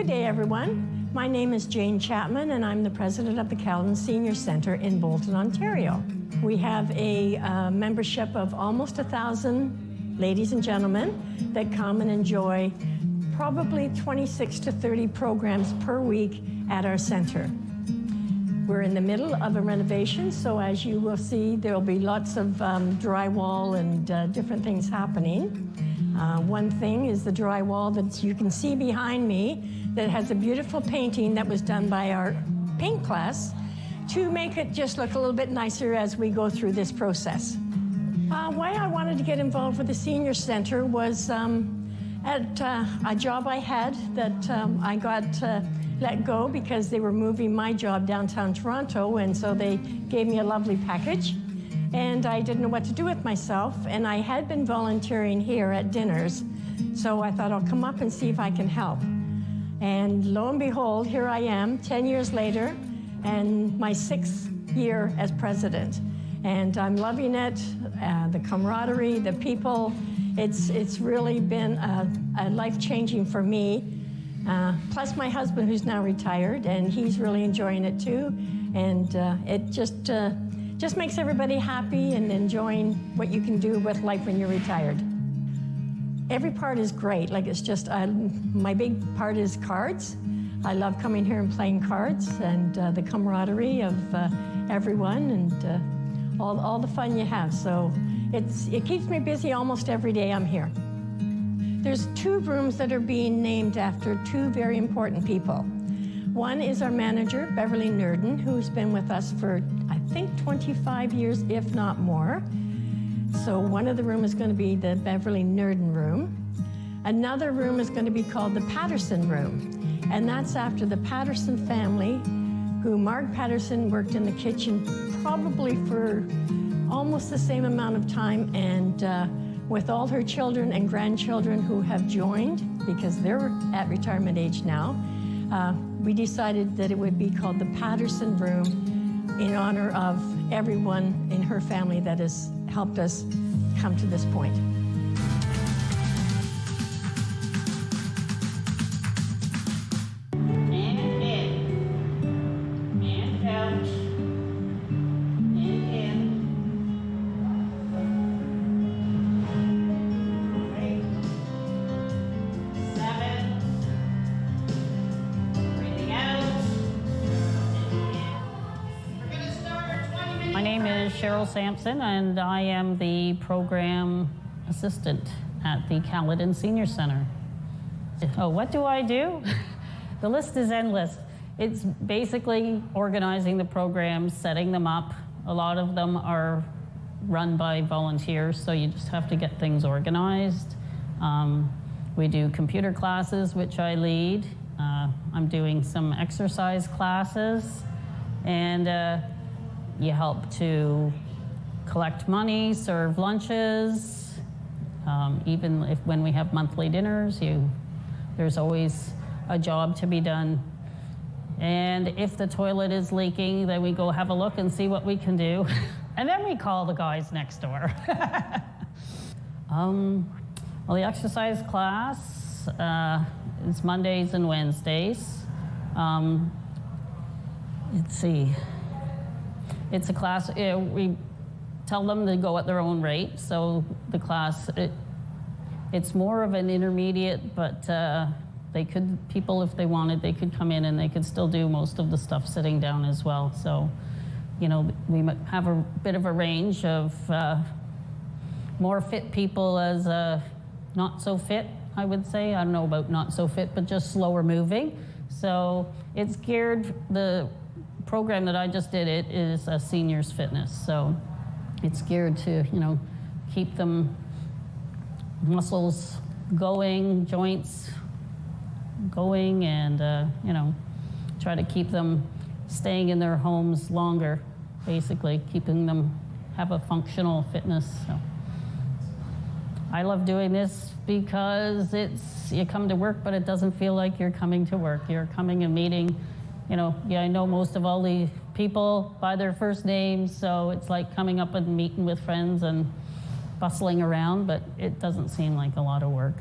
Good day, everyone. My name is Jane Chapman, and I'm the president of the Caledon Seniors Centre in Bolton, Ontario. We have a membership of almost 1,000 ladies and gentlemen that come and enjoy probably 26 to 30 programs per week at our centre. We're in the middle of a renovation, so as you will see, there will be lots of drywall and different things happening. One thing is the drywall that you can see behind me that has a beautiful painting that was done by our paint class to make it just look a little bit nicer as we go through this process. Why I wanted to get involved with the Senior Centre was at a job I had that I got let go because they were moving my job downtown Toronto, and so they gave me a lovely package. And I didn't know what to do with myself, and I had been volunteering here at dinners, so I thought I'll come up and see if I can help. And lo and behold, here I am 10 years later, and my 6th year as president. And I'm loving it, the camaraderie, the people. It's really been a life-changing for me. Plus my husband, who's now retired, and he's really enjoying it too. And it just makes everybody happy and enjoying what you can do with life when you're retired. Every part is great. Like, it's just, my big part is cards. I love coming here and playing cards, and the camaraderie of everyone, and all the fun you have. So it keeps me busy almost every day I'm here. There's 2 rooms that are being named after 2 very important people. One is our manager, Beverly Nerden, who's been with us for, I think, 25 years, if not more. So one of the rooms is going to be the Beverly Nerden room. Another room is going to be called the Patterson room, and that's after the Patterson family, who Marg Patterson worked in the kitchen probably for almost the same amount of time, and with all her children and grandchildren who have joined, because they're at retirement age now, we decided that it would be called the Patterson Room in honor of everyone in her family that has helped us come to this point. Sampson, and I am the program assistant at the Caledon Seniors Centre. Oh, what do I do? The list is endless. It's basically organizing the programs, setting them up. A lot of them are run by volunteers, so you just have to get things organized. We do computer classes, which I lead. I'm doing some exercise classes, and you help to collect money, serve lunches, even when we have monthly dinners, there's always a job to be done. And if the toilet is leaking, then we go have a look and see what we can do. And then we call the guys next door. Well, the exercise class is Mondays and Wednesdays. Let's see. It's a class, we tell them to go at their own rate. So the class, it's more of an intermediate, but people, if they wanted, they could come in and they could still do most of the stuff sitting down as well. So, we have a bit of a range of more fit people as not so fit, I would say. I don't know about not so fit, but just slower moving. So it's geared, the program that I just did, it is a seniors fitness. So it's geared to, keep them muscles going, joints going, and, try to keep them staying in their homes longer, basically keeping them have a functional fitness. So I love doing this because you come to work, but it doesn't feel like you're coming to work. You're coming and meeting. I know most of all the people by their first names, so it's like coming up and meeting with friends and bustling around, but it doesn't seem like a lot of work.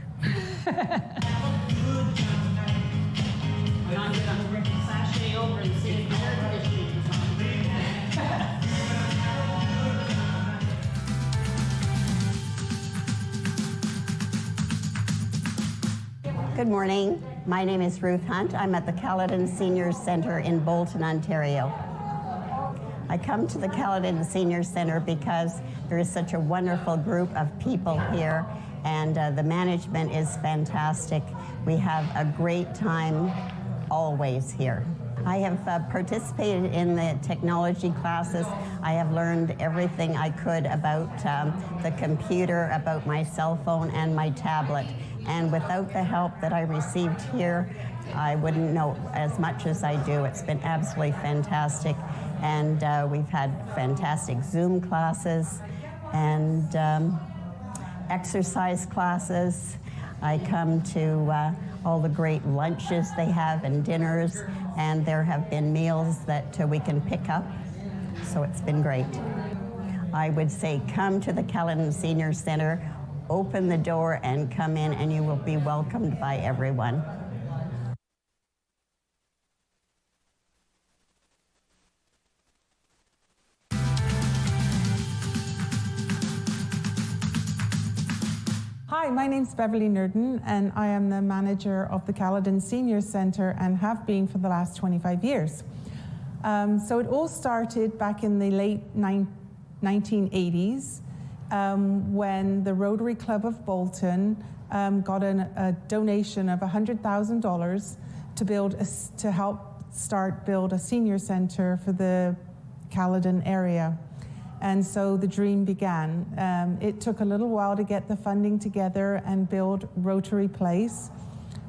Good morning. My name is Ruth Hunt. I'm at the Caledon Seniors Centre in Bolton, Ontario. I come to the Caledon Seniors Centre because there is such a wonderful group of people here, and the management is fantastic. We have a great time always here. I have participated in the technology classes. I have learned everything I could about the computer, about my cell phone and my tablet. And without the help that I received here, I wouldn't know as much as I do. It's been absolutely fantastic. And we've had fantastic Zoom classes and exercise classes. I come to all the great lunches they have and dinners, and there have been meals that we can pick up, so it's been great. I would say come to the Caledon Seniors Centre, open the door and come in, and you will be welcomed by everyone. Hi, my name's Beverly Nurden, and I am the manager of the Caledon Seniors Centre and have been for the last 25 years. So it all started back in the late 1980s when the Rotary Club of Bolton got a donation of $100,000 to help build a senior centre for the Caledon area. And so the dream began. It took a little while to get the funding together and build Rotary Place,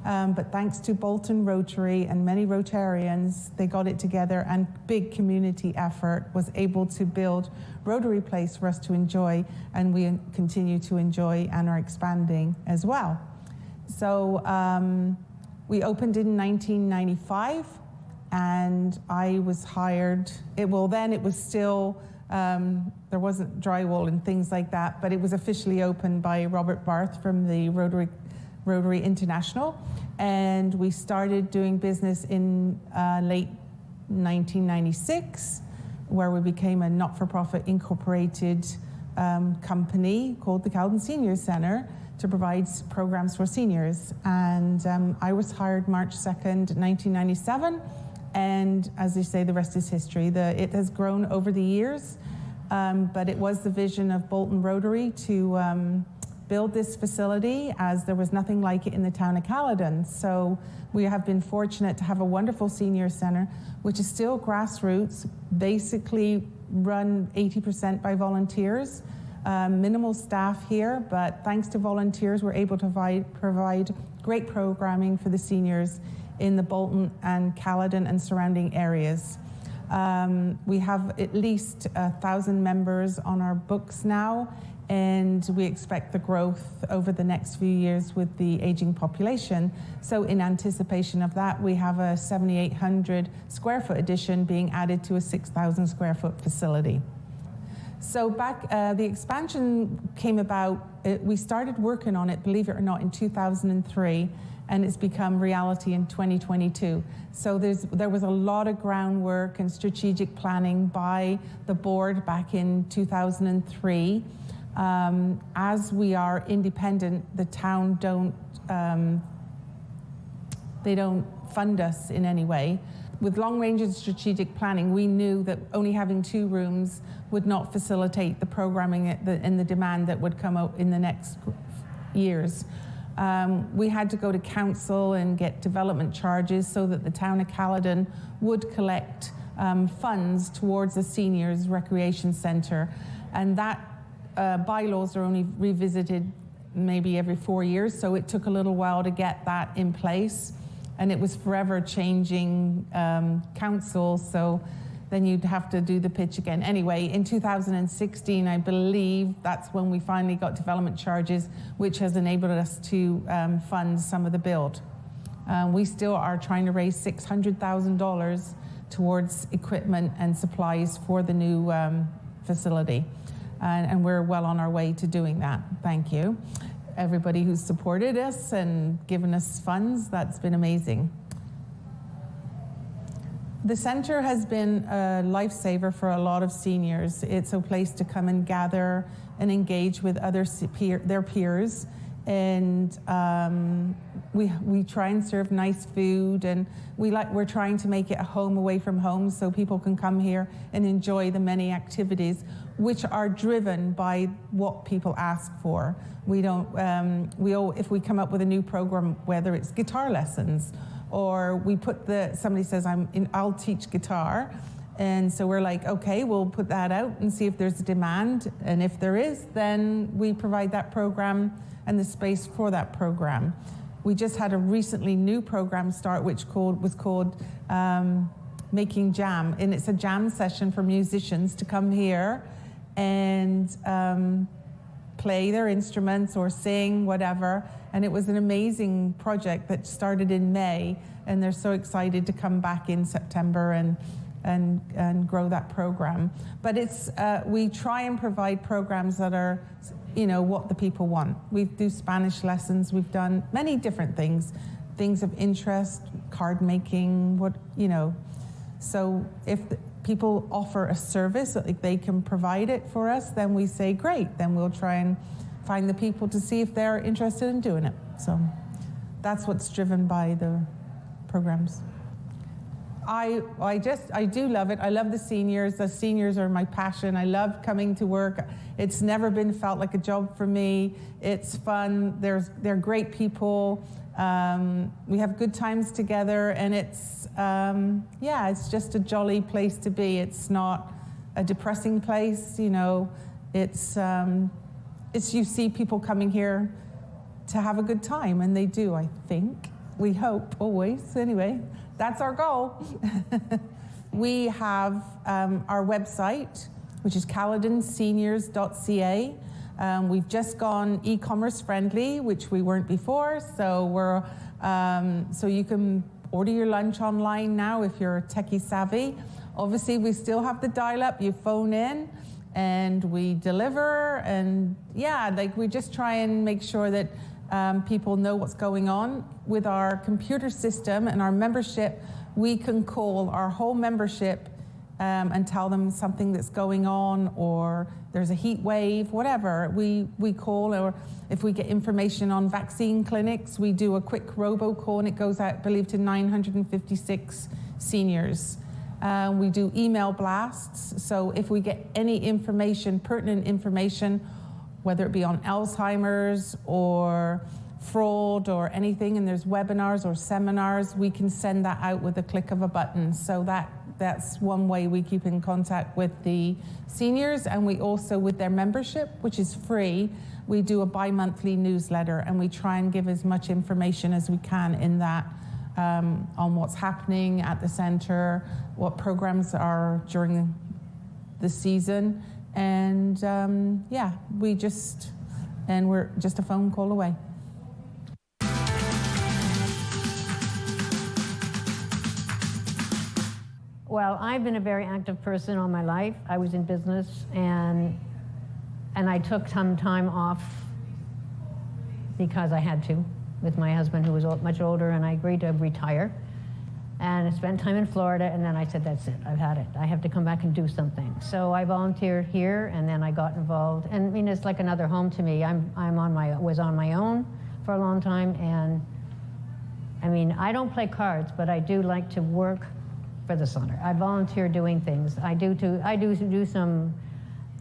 but thanks to Bolton Rotary and many Rotarians, they got it together, and big community effort was able to build Rotary Place for us to enjoy, and we continue to enjoy and are expanding as well. So we opened in 1995, and I was hired. Then it was still, there wasn't drywall and things like that, but it was officially opened by Robert Barth from the Rotary International, and we started doing business in late 1996, where we became a not-for-profit incorporated company called the Caledon Seniors Centre to provide programs for seniors. And I was hired March 2nd, 1997. And as they say, the rest is history. It has grown over the years, but it was the vision of Bolton Rotary to build this facility, as there was nothing like it in the town of Caledon. So we have been fortunate to have a wonderful senior centre, which is still grassroots, basically run 80% by volunteers. Minimal staff here, but thanks to volunteers, we're able to provide great programming for the seniors in the Bolton and Caledon and surrounding areas. We have at least 1,000 members on our books now, and we expect the growth over the next few years with the aging population. So in anticipation of that, we have a 7,800 square foot addition being added to a 6,000 square foot facility. So the expansion came about, we started working on it, believe it or not, in 2003, and it's become reality in 2022. So there was a lot of groundwork and strategic planning by the board back in 2003. As we are independent, the town they don't fund us in any way. With long-range and strategic planning, we knew that only having 2 rooms would not facilitate the programming and the demand that would come out in the next years. We had to go to council and get development charges so that the town of Caledon would collect funds towards the seniors recreation centre, and that bylaws are only revisited maybe every 4 years, so it took a little while to get that in place, and it was forever changing council, so then you'd have to do the pitch again. Anyway, in 2016, I believe, that's when we finally got development charges, which has enabled us to fund some of the build. We still are trying to raise $600,000 towards equipment and supplies for the new facility. And we're well on our way to doing that. Thank you. Everybody who's supported us and given us funds, that's been amazing. The centre has been a lifesaver for a lot of seniors. It's a place to come and gather and engage with their peers. and we try and serve nice food, and we're trying to make it a home away from home, so people can come here and enjoy the many activities which are driven by what people ask for. We don't if we come up with a new program, whether it's guitar lessons, or we put somebody says I'll teach guitar, and so we're like, okay, we'll put that out and see if there's a demand, and if there is, then we provide that program and the space for that program. We just had a recently new program start which was called Making Jam, and it's a jam session for musicians to come here and play their instruments or sing, whatever. And it was an amazing project that started in May, and they're so excited to come back in September and grow that program. But we try and provide programs that are, what the people want. We do Spanish lessons, we've done many different things of interest, card making, So if people offer a service, like they can provide it for us, then we say, great, then we'll try and find the people to see if they're interested in doing it. So that's what's driven by the programs. I do love it. I love the seniors. The seniors are my passion. I love coming to work. It's never been felt like a job for me. It's fun. They're great people. We have good times together, and it's just a jolly place to be. It's not a depressing place, It's you see people coming here to have a good time, and they do, I think. We hope, always. Anyway, that's our goal. We have our website, which is caledonseniors.ca. We've just gone e-commerce friendly, which we weren't before. So so you can order your lunch online now if you're techie savvy. Obviously, we still have the dial-up. You phone in, and we deliver. And we just try and make sure that people know what's going on. With our computer system and our membership, we can call our whole membership and tell them something that's going on, or there's a heat wave, whatever. We call, or if we get information on vaccine clinics, we do a quick robocall, and it goes out, I believe, to 956 seniors. We do email blasts, so if we get any information, pertinent information, whether it be on Alzheimer's or fraud or anything, and there's webinars or seminars, we can send that out with a click of a button. So that's one way we keep in contact with the seniors. And we also, with their membership, which is free, we do a bi-monthly newsletter, and we try and give as much information as we can in that on what's happening at the centre, what programs are during the season. And we're just a phone call away. Well, I've been a very active person all my life. I was in business, and I took some time off because I had to, with my husband, who was much older, and I agreed to retire. And I spent time in Florida, and then I said, that's it, I've had it. I have to come back and do something. So I volunteered here, and then I got involved. And I mean, it's like another home to me. I was on my own for a long time, and I mean, I don't play cards, but I do like to work for the center. I volunteer doing things. I do some,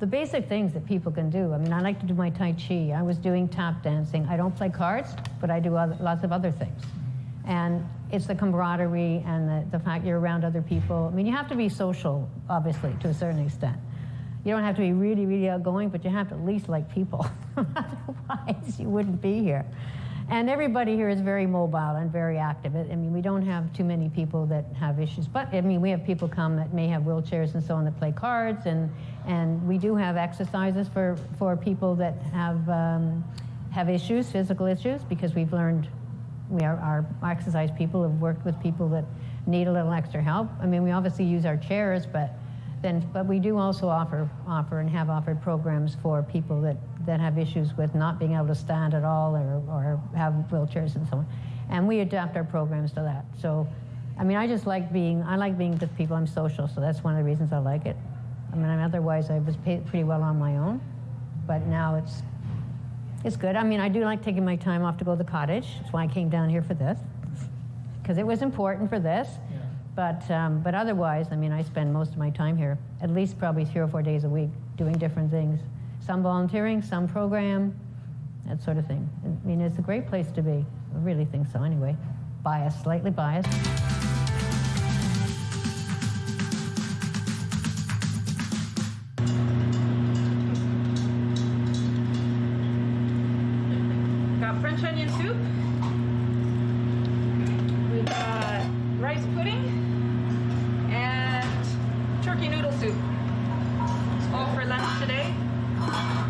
the basic things that people can do. I mean, I like to do my Tai Chi. I was doing tap dancing. I don't play cards, but I do lots of other things. And it's the camaraderie and the fact you're around other people. I mean, you have to be social, obviously, to a certain extent. You don't have to be really, really outgoing, but you have to at least like people. Otherwise, you wouldn't be here. And everybody here is very mobile and very active. I mean, we don't have too many people that have issues. But, I mean, we have people come that may have wheelchairs and so on that play cards. And we do have exercises for people that have issues, physical issues, because we've learned, our exercise people have worked with people that need a little extra help. I mean, we obviously use our chairs, but we do also offer and have offered programs for people that have issues with not being able to stand at all or have wheelchairs and so on. And we adapt our programs to that. So, I mean, I like being with people. I'm social, so that's one of the reasons I like it. I mean, otherwise I was pretty well on my own, but now It's good. I mean, I do like taking my time off to go to the cottage. That's why I came down here for this, because it was important for this. Yeah. But otherwise, I mean, I spend most of my time here, at least probably 3 or 4 days a week, doing different things. Some volunteering, some program, that sort of thing. I mean, it's a great place to be. I really think so anyway. Biased, slightly biased. Got French onion soup. We've got rice pudding and turkey noodle soup. All for lunch today.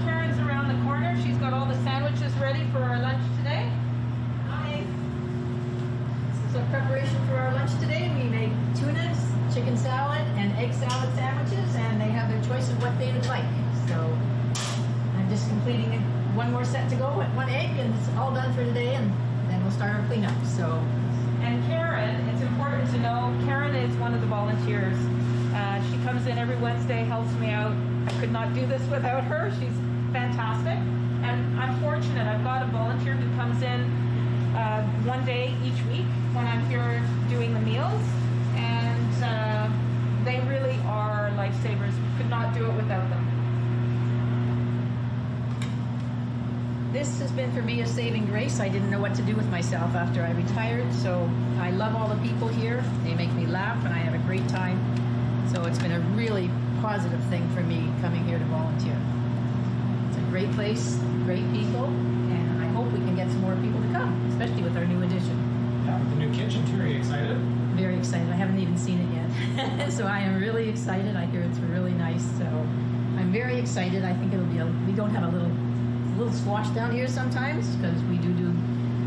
Karen's around the corner. She's got all the sandwiches ready for our lunch today. Hi. This is our preparation for our lunch today. We made tuna, chicken salad, and egg salad sandwiches, and they have their choice of what they would like. So I'm just completing one more set to go, 1 egg, and it's all done for today, and then we'll start our cleanup. So, and Karen, it's important to know, Karen is one of the volunteers. She comes in every Wednesday, helps me out. I could not do this without her. She's fantastic. And I'm fortunate. I've got a volunteer who comes in 1 day each week when I'm here doing the meals. And they really are lifesavers. Could not do it without them. This has been for me a saving grace. I didn't know what to do with myself after I retired. So I love all the people here. They make me laugh and I have a great time. So it's been a really positive thing for me coming here to volunteer. It's a great place, great people, and I hope we can get some more people to come, especially with our new addition. Yeah, with the new kitchen too. Are you excited? Very excited. I haven't even seen it yet. So I am really excited. I hear it's really nice. So I'm very excited. I think it'll be we don't have a little squash down here sometimes, because we do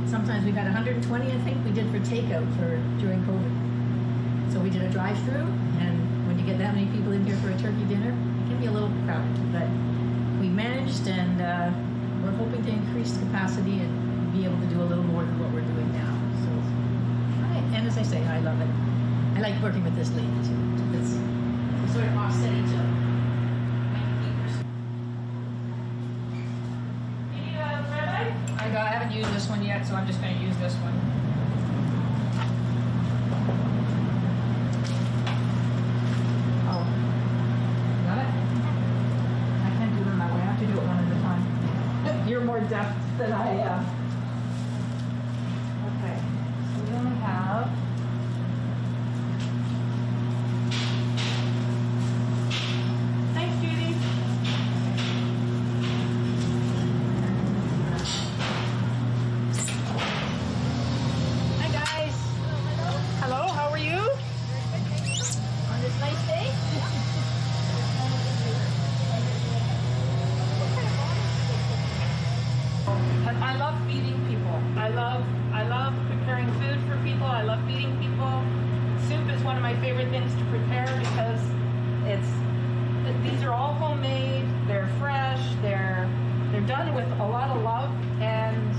sometimes we've had 120, I think we did for takeout during COVID. So we did a drive-through, and when you get that many people in here for a turkey dinner, it can be a little crowded, but we managed, and we're hoping to increase capacity and be able to do a little more than what we're doing now. So, and as I say, I love it. I like working with this lady too, because we sort of offset each other. I haven't used this one yet, so I'm just going to use this one. Oh, got it? I can't do them that way. I have to do it one at a time. You're more deft than I am. Okay, so we only have... Thanks, Judy. I love preparing food for people. I love feeding people. Soup is one of my favorite things to prepare because these are all homemade. They're fresh. They're done with a lot of love, and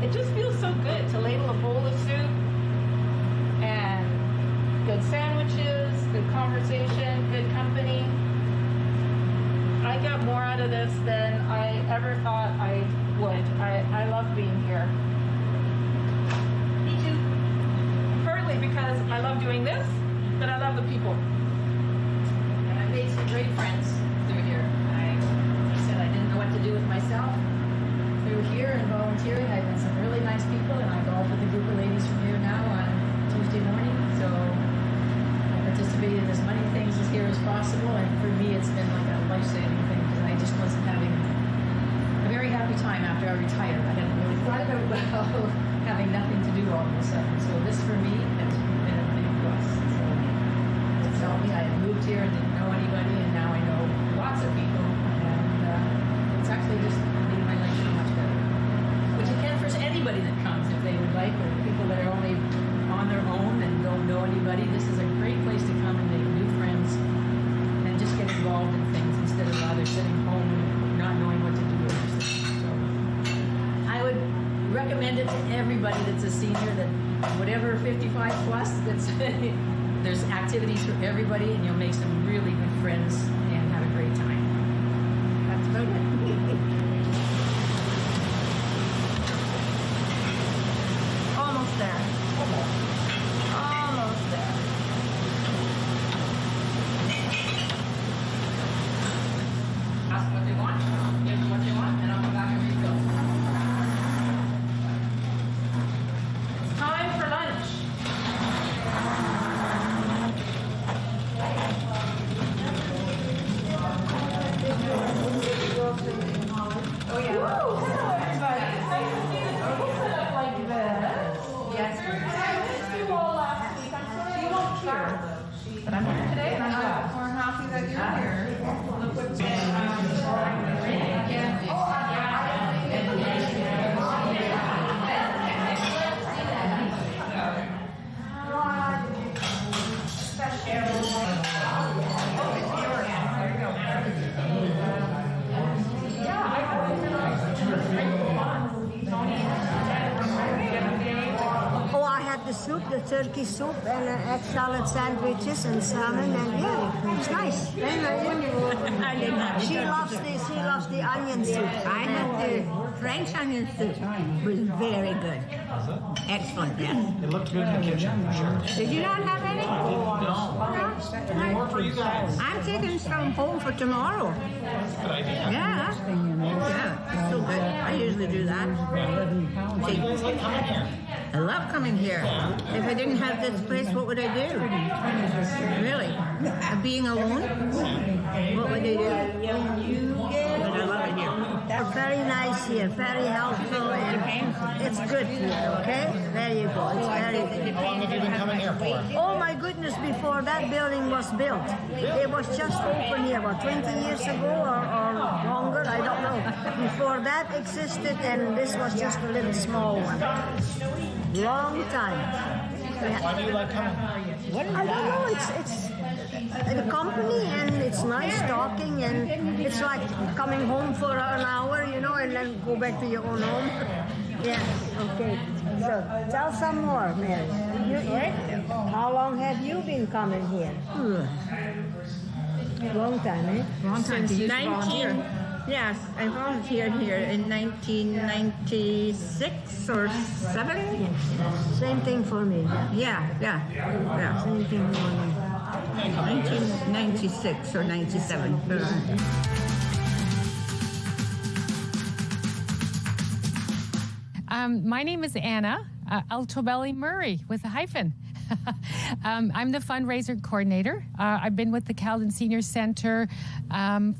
it just feels so good to ladle a bowl of soup and good sandwiches, good conversation, good company. I got more out of this than I ever thought I would. I love being here. Me too. Partly because I love doing this, but I love the people. And I made some great friends through here. I said I didn't know what to do with myself. Through here and volunteering, I've met some really nice people, and I golf with a group of ladies from here now on Tuesday morning. So I participate in as many things as here as possible, and for me it's been like a life-saving thing because I just wasn't having a very happy time after I retired. I hadn't really thought about having nothing to do all of a sudden. So this for me has been a big plus. So it's helped me. I had moved here and didn't know anybody, and now I know lots of people, and it's actually just made my life so much better. Which it can for anybody that comes if they would like, or people that are only on their own and don't know anybody. This is a great place to come and make new friends and just get involved in things instead of rather sitting home and not knowing what to do with yourself. So I would recommend it to everybody that's a senior, that whatever 55 plus, there's activities for everybody, and you'll make some really good friends and have a great time. That's about it. turkey soup and egg salad sandwiches and salmon, and yeah, it's nice. Very nice. She loves the onion soup. I had the French onion soup. It was very good. Excellent, yes. It looked good in the kitchen, for sure. Did you not have any? No. More for you guys. I'm taking some home for tomorrow. That's a good idea. Yeah. Yeah, it's so good. I usually do that. Why do you guys like coming here? I love coming here. If I didn't have this place, what would I do? Really? Being alone? What would I do? But I love it here. It's very nice here, very helpful, and it's good here, okay? There you go. It's very good. How long have you been coming here for? Oh my goodness, before that building was built. It was just open here, about 20 years ago or longer, I don't know. Before that existed, and this was just a little small one. Long time. Why do you like coming? I don't know, it's the company, and it's nice talking, and it's like coming home for an hour, you know, and then go back to your own home. Yeah, okay. So tell some more, Mary. How long have you been coming here? Long time, eh? Long time. 19. Yes, I volunteered here in 1996 or 7. Same thing for me. Yeah. Same thing for me. 1996 or 97. My name is Anna Altobelli Murray with a hyphen. I'm the fundraiser coordinator. I've been with the Caledon Seniors Centre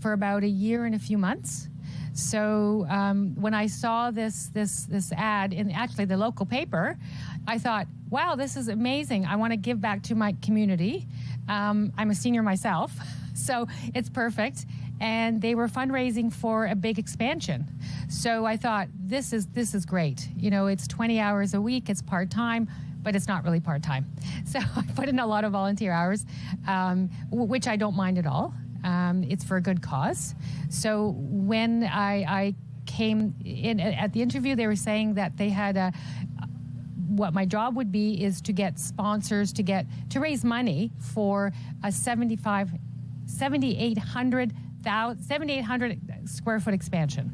for about a year and a few months. So when I saw this ad in actually the local paper, I thought, wow, this is amazing. I want to give back to my community. I'm a senior myself, so it's perfect. And they were fundraising for a big expansion. So I thought, this is great. You know, it's 20 hours a week, it's part-time, but it's not really part-time. So I put in a lot of volunteer hours, which I don't mind at all. It's for a good cause. So when I came in at the interview, they were saying that they had what my job would be is to get sponsors to raise money for a 7,800 square foot expansion.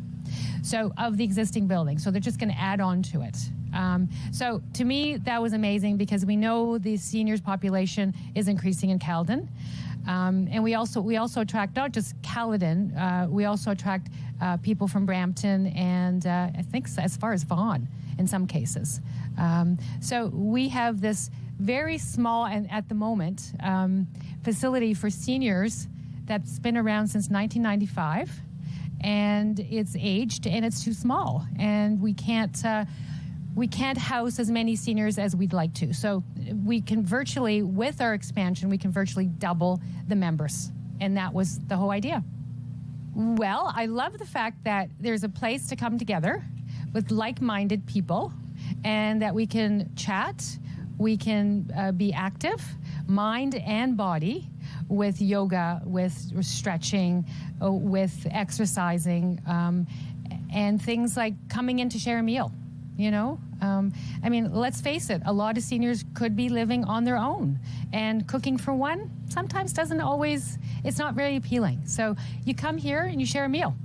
So of the existing building. So they're just going to add on to it. So to me, that was amazing because we know the seniors population is increasing in Caledon. And we also attract not just Caledon, we also attract people from Brampton and I think as far as Vaughan in some cases. So we have this very small and at the moment facility for seniors that's been around since 1995, and it's aged and it's too small, and we can't house as many seniors as we'd like to. So we can virtually, with our expansion, we can virtually double the members, and that was the whole idea. Well, I love the fact that there's a place to come together with like-minded people, and that we can chat, we can be active, mind and body, with yoga, with stretching, with exercising, and things like coming in to share a meal, you know? I mean, let's face it, a lot of seniors could be living on their own, and cooking for one sometimes doesn't always, it's not very appealing. So you come here and you share a meal.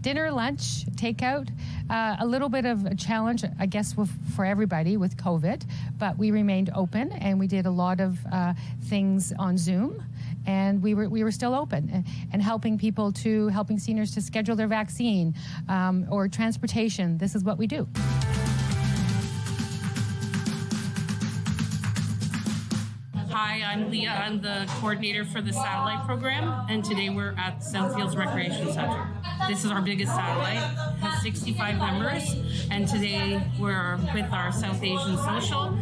Dinner, lunch, takeout, a little bit of a challenge, I guess, for everybody with COVID, but we remained open and we did a lot of things on Zoom, and we were still open and helping seniors to schedule their vaccine or transportation. This is what we do. Hi, I'm Leah. I'm the coordinator for the satellite program, and today we're at Southfields Recreation Center. This is our biggest satellite, has 65 members, and today we're with our South Asian Social.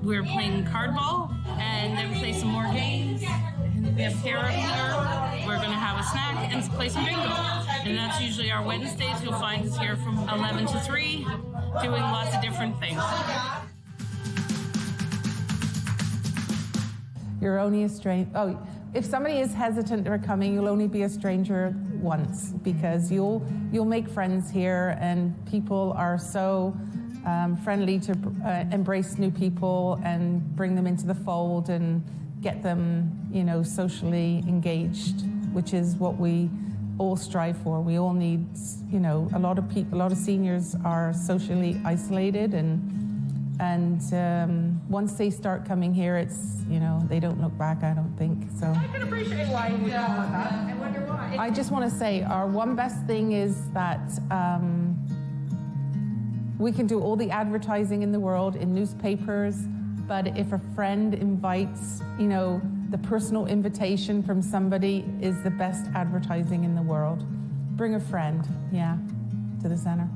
We're playing card ball, and then we play some more games. And we have para here. We're going to have a snack and play some bingo. And that's usually our Wednesdays. You'll find us here from 11 to 3, doing lots of different things. You're only a stranger. Oh, if somebody is hesitant or coming, you'll only be a stranger once, because you'll make friends here, and people are so friendly to embrace new people and bring them into the fold and get them, you know, socially engaged, which is what we all strive for. We all need, you know, a lot of seniors are socially isolated, and once they start coming here, it's, you know, they don't look back, I don't think. So I can appreciate why you would call it that. I wonder why. I just want to say our one best thing is that we can do all the advertising in the world in newspapers, but if a friend invites, you know, the personal invitation from somebody is the best advertising in the world. Bring a friend, yeah, to the center.